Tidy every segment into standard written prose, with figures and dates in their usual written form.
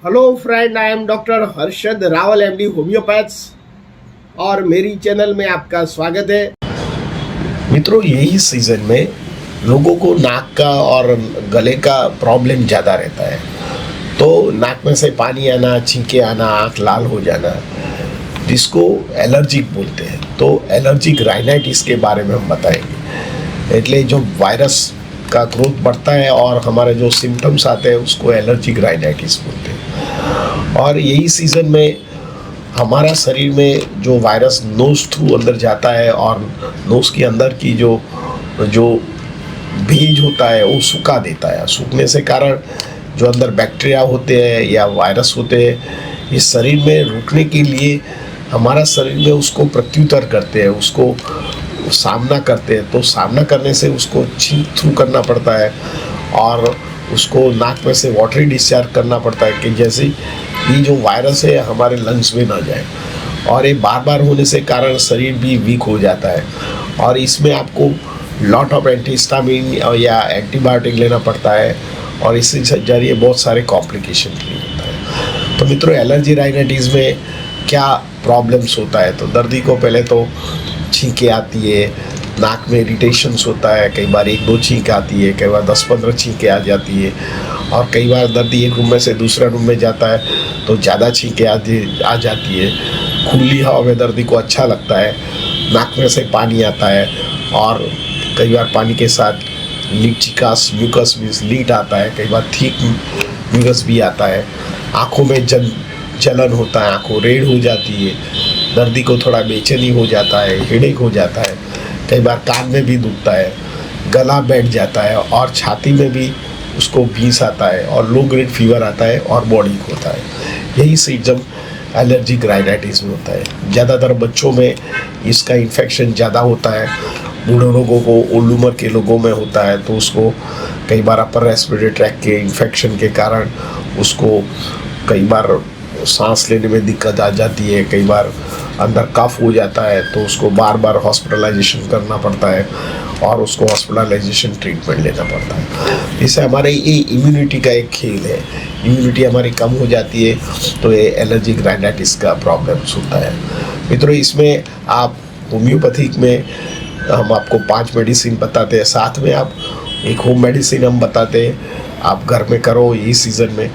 Hello friend, I am doctor Harshad Rawal, MD homeopaths, और मेरी channel में आपका स्वागत है। मित्रों, यही सीजन में लोगों को नाक का और गले का प्रॉब्लम ज़्यादा रहता है। तो नाक में से पानी आना, छींके आना, आँख लाल हो जाना, जिसको एलर्जिक बोलते हैं। तो एलर्जिक राइनाइटिस के बारे में हम बताएंगे। इसलिए जो वायरस का ग्रोथ बढ़ता है और हमारे जो सिम्टम्स आते हैं उसको एलर्जिक राइनाइटिस बोलते हैं। और यही सीज़न में हमारा शरीर में जो वायरस नोज थ्रू अंदर जाता है और नोज के अंदर की जो बीज होता है वो सुखा देता है। सूखने से कारण जो अंदर बैक्टीरिया होते हैं या वायरस होते हैं, ये शरीर में रुकने के लिए हमारा शरीर में उसको प्रत्युत्तर करते हैं, उसको सामना करते हैं। तो सामना करने से उसको छींक थ्रू करना पड़ता है और उसको नाक में से वाटरी डिस्चार्ज करना पड़ता है कि जैसे ये जो वायरस है हमारे लंग्स में ना जाए। और ये बार बार होने से कारण शरीर भी वीक हो जाता है और इसमें आपको लॉट ऑफ एंटीहिस्टामिन या एंटीबायोटिक लेना पड़ता है और इससे जरिए बहुत सारे कॉम्प्लिकेशन भी होता है। तो मित्रों, एलर्जी राइनाइटिस में क्या प्रॉब्लम्स होता है? तो दर्दी को पहले तो छींके आती है, नाक में इरिटेशंस होता है, कई बार 1-2 छींक आती है, कई बार 10-15 छींकें आ जाती है और कई बार दर्दी एक रूम में से दूसरे रूम में जाता है तो ज़्यादा छींकें आ जाती है। खुली हवा में दर्दी को अच्छा लगता है, नाक में से पानी आता है और कई बार पानी के साथ लीचिकास म्यूकस मीन्स लीट आता है, कई बार थिक म्यूकस भी आता है। आँखों में जलन होता है, आँखों रेड हो जाती है, दर्दी को थोड़ा बेचैनी हो जाता है, हेडेक हो जाता है, कई बार कान में भी दुखता है, गला बैठ जाता है और छाती में भी उसको भींस आता है और लो ग्रेड फीवर आता है और बॉडी होता है। यही सिम्टम एलर्जिक राइनाइटिस में होता है। ज़्यादातर बच्चों में इसका इन्फेक्शन ज़्यादा होता है, बूढ़े लोगों को, ओल्ड उम्र के लोगों में होता है तो उसको कई बार अपर रेस्पिरेटरी ट्रैक्ट के इन्फेक्शन के कारण उसको कई बार सांस लेने में दिक्कत आ जाती है, कई बार अंदर कफ हो जाता है तो उसको बार बार हॉस्पिटलाइजेशन करना पड़ता है और उसको हॉस्पिटलाइजेशन ट्रीटमेंट लेना पड़ता है। इससे हमारे ये इम्यूनिटी का एक खेल है, इम्यूनिटी हमारी कम हो जाती है तो ये एलर्जिक राइनाइटिस का प्रॉब्लम्स होता है। मित्रों, इसमें आप होम्योपैथिक में हम आपको 5 मेडिसिन बताते हैं, साथ में आप एक होम मेडिसिन हम बताते हैं, आप घर में करो यही सीज़न में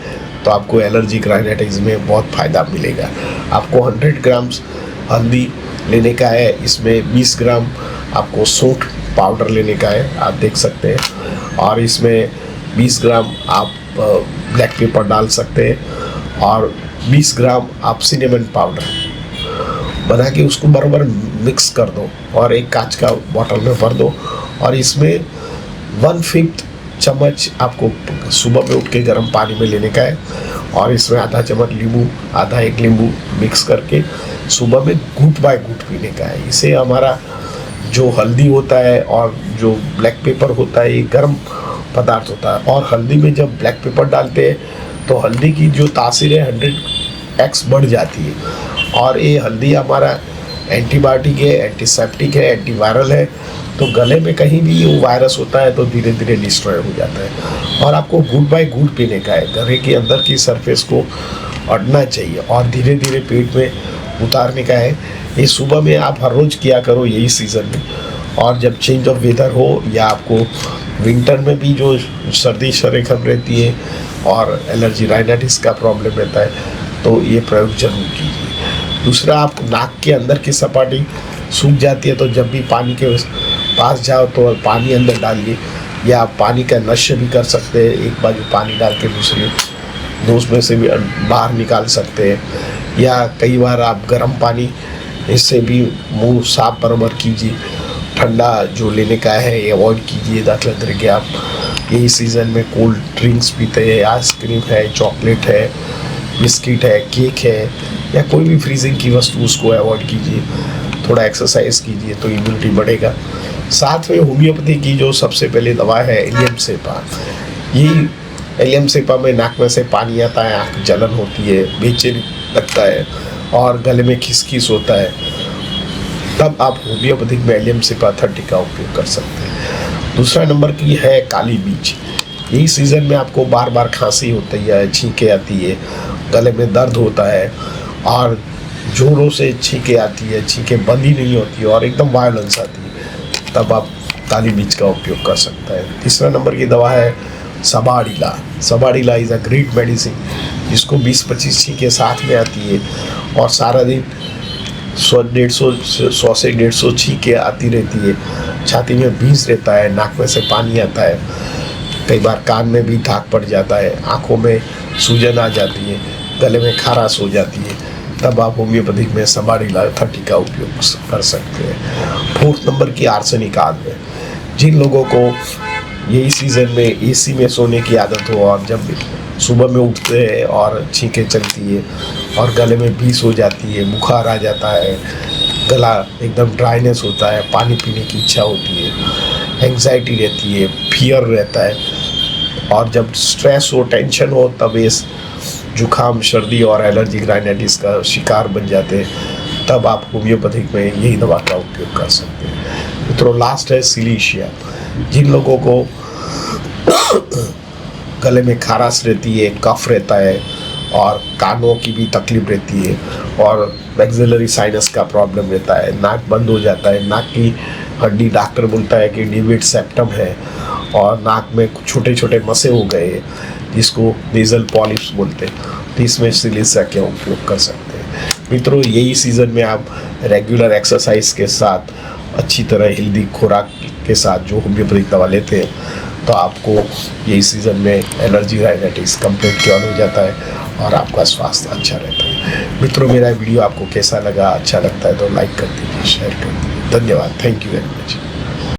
तो आपको एलर्जिक राइनाइटिस में बहुत फ़ायदा मिलेगा। आपको 100 ग्राम्स हल्दी लेने का है, इसमें 20 ग्राम आपको सौंठ पाउडर लेने का है, आप देख सकते हैं, और इसमें 20 ग्राम आप ब्लैक पेपर डाल सकते हैं और 20 ग्राम आप सिनेमन पाउडर बना के उसको बराबर मिक्स कर दो और एक कांच का बॉटल में भर दो और इसमें 1/5 चम्मच आपको सुबह में उठ के गर्म पानी में लेने का है और इसमें आधा चम्मच नींबू, आधा 1 नींबू मिक्स करके सुबह में घूंट बाय घूंट पीने का है। इससे हमारा जो हल्दी होता है और जो ब्लैक पेपर होता है ये गर्म पदार्थ होता है और हल्दी में जब ब्लैक पेपर डालते हैं तो हल्दी की जो तासीर है 100x बढ़ जाती है और ये हल्दी हमारा एंटीबायोटिक है, एंटीसेप्टिक है, एंटीवायरल है। तो गले में कहीं भी वो वायरस होता है तो धीरे धीरे डिस्ट्रॉय हो जाता है और आपको घूंट बाय घूंट पीने का है। गले के अंदर की सरफेस को अड़ना चाहिए और धीरे धीरे पेट में उतारने का है। ये सुबह में आप हर रोज़ किया करो यही सीज़न में। और जब चेंज ऑफ वेदर हो या आपको विंटर में भी जो सर्दी सरेखम रहती है और एलर्जी राइनाइटिस का प्रॉब्लम रहता है तो ये प्रयोग जरूर कीजिए। दूसरा, आप नाक के अंदर की सपाटी सूख जाती है तो जब भी पानी के पास जाओ तो पानी अंदर डालिए या आप पानी का नश्य भी कर सकते हैं, एक बाजू पानी डाल के दूसरी नोज में से भी बाहर निकाल सकते हैं या कई बार आप गर्म पानी इससे भी मुंह साफ बराबर कीजिए। ठंडा जो लेने का है ये अवॉइड कीजिए। दाखिला तरीके आप यही सीज़न में कोल्ड ड्रिंक्स पीते हैं, आइसक्रीम है, चॉकलेट है, बिस्किट है, केक है या कोई भी फ्रीजिंग की वस्तु उसको अवॉइड कीजिए। थोड़ा एक्सरसाइज कीजिए तो इम्यूनिटी बढ़ेगा। साथ में होम्योपैथी की जो सबसे पहले दवा है एलियम सेपा, यही एलियम सेपा में नाक में से पानी आता है, आँख जलन होती है, बेचैन लगता है और गले में खिसखिस होता है, तब आप होम्योपैथिक में एलियम सेपा 30 का उपयोग कर सकते हैं। दूसरा नंबर की है काली बीज। यही सीज़न में आपको बार बार खांसी होती है, छींकें आती है गले में दर्द होता है और जोरों से छींकें आती है, छींकें बंद ही नहीं होती और एकदम वायलेंस आती है, तब आप काली मिर्च का उपयोग कर सकते हैं। तीसरा नंबर की दवा है सबाड़ीला। सबाड़ीला इज़ अ ग्रेट मेडिसिन, जिसको 20-25 छींकें साथ में आती है और सारा दिन 100 से 150 छींकें आती रहती है। छाती में भींस रहता है, नाक में से पानी आता है, कई बार कान में भी दाग पड़ जाता है, आँखों में सूजन आ जाती है, गले में खराश हो जाती है, तब आप होम्योपैथिक में सबाड़ीला 30 का उपयोग कर सकते हैं। फोर्थ नंबर की आर्सेनिक आद है। जिन लोगों को यही सीज़न में एसी में सोने की आदत हो और जब सुबह में उठते हैं और छींकें चलती है और गले में भींस हो जाती है, बुखार आ जाता है, गला एकदम ड्राइनेस होता है, पानी पीने की इच्छा होती है, एंग्जाइटी रहती है, फियर रहता है और जब स्ट्रेस हो, टेंशन हो, तब ये जुखाम, सर्दी और एलर्जी राइनाइटिस का शिकार बन जाते हैं, तब आप होम्योपैथिक में यही दवा का उपयोग कर सकते हैं। मित्रों, लास्ट है सिलीशिया। जिन लोगों को गले में खराश रहती है, कफ रहता है और कानों की भी तकलीफ रहती है और मैक्सिलरी साइनस का प्रॉब्लम रहता है, नाक बंद हो जाता है, नाक की हड्डी डॉक्टर बोलता है कि डिविड सेप्टम है और नाक में छोटे छोटे मसे हो गए जिसको नेजल पॉलिप्स बोलते हैं, तो इसमें सिलीशिया का उपयोग कर सकते हैं। मित्रों, यही सीज़न में आप रेगुलर एक्सरसाइज के साथ अच्छी तरह हेल्दी खुराक के साथ जो होम्योपैथिक दवा लेते हैं, तो आपको यही सीज़न में एलर्जी राइनाइटिस कंप्लीट क्योर हो जाता है और आपका स्वास्थ्य अच्छा रहता है। मित्रों, मेरा वीडियो आपको कैसा लगा? अच्छा लगता है तो लाइक कर दीजिए, शेयर कर दीजिए। धन्यवाद। Thank you very much.